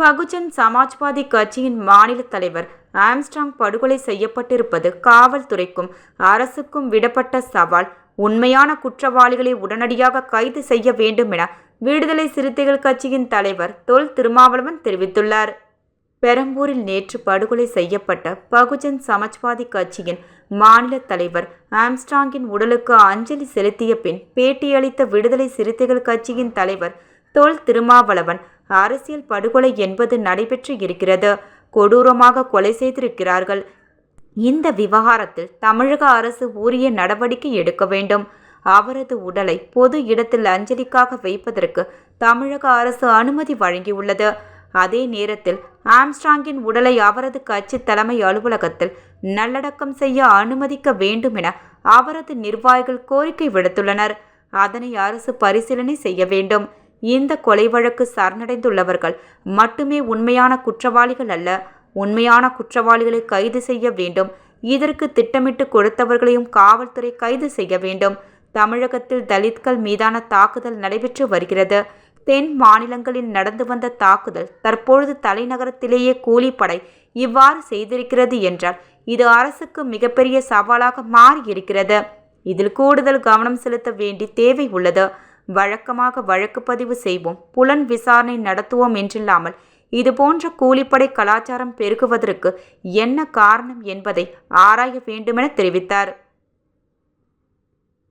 பகுஜன் சமாஜ்வாதி கட்சியின் மாநில தலைவர் ஆம்ஸ்ட்ராங் படுகொலை செய்யப்பட்டிருப்பது காவல்துறைக்கும் அரசுக்கும் விடப்பட்ட சவால். உண்மையான குற்றவாளிகளை உடனடியாக கைது செய்ய வேண்டும் என விடுதலை சிறுத்தைகள் கட்சியின் தலைவர் தொல் திருமாவளவன் தெரிவித்துள்ளார். பெரம்பூரில் நேற்று படுகொலை செய்யப்பட்ட பகுஜன் சமாஜ்வாதி கட்சியின் மாநில தலைவர் ஆம்ஸ்ட்ராங்கின் உடலுக்கு அஞ்சலி செலுத்திய பின் பேட்டியளித்த விடுதலை சிறுத்தைகள் கட்சியின் தலைவர் தொல் திருமாவளவன், அரசியல் படுகொலை என்பது நடைபெற்று இருக்கிறது. கொடூரமாக கொலை செய்திருக்கிறார்கள். இந்த விவகாரத்தில் தமிழக அரசு உரிய நடவடிக்கை எடுக்க வேண்டும். அவரது உடலை பொது இடத்தில் அஞ்சலிக்காக வைப்பதற்கு தமிழக அரசு அனுமதி வழங்கியுள்ளது. அதே நேரத்தில் ஆம்ஸ்ட்ராங்கின் உடலை அவரது கட்சி தலைமை அலுவலகத்தில் நல்லடக்கம் செய்ய அனுமதிக்க வேண்டும் என அவரது நிர்வாகிகள் கோரிக்கை விடுத்துள்ளனர். அதனை அரசு பரிசீலனை செய்ய வேண்டும். இந்த கொலை வழக்கு சரணடைந்துள்ளவர்கள் மட்டுமே உண்மையான குற்றவாளிகள் அல்ல. உண்மையான குற்றவாளிகளை கைது செய்ய வேண்டும். இதற்கு திட்டமிட்டு கொடுத்தவர்களையும் காவல்துறை கைது செய்ய வேண்டும். தமிழகத்தில் தலித்கள் மீதான தாக்குதல் நடைபெற்று வருகிறது. தென் மாநிலங்களில் நடந்து வந்த தாக்குதல் தற்பொழுது தலைநகரத்திலேயே கூலிப்படை இவ்வாறு செய்திருக்கிறது என்றால் இது அரசுக்கு மிகப்பெரிய சவாலாக மாறியிருக்கிறது. இதில் கூடுதல் கவனம் செலுத்த வேண்டிய தேவை உள்ளது. வழக்கமாக வழக்கு பதிவு செய்வோம், புலன் விசாரணை நடத்துவோம் என்றில்லாமல் இதுபோன்ற கூலிப்படை கலாச்சாரம் பெருகுவதற்கு என்ன காரணம் என்பதை ஆராய வேண்டுமென தெரிவித்தார்.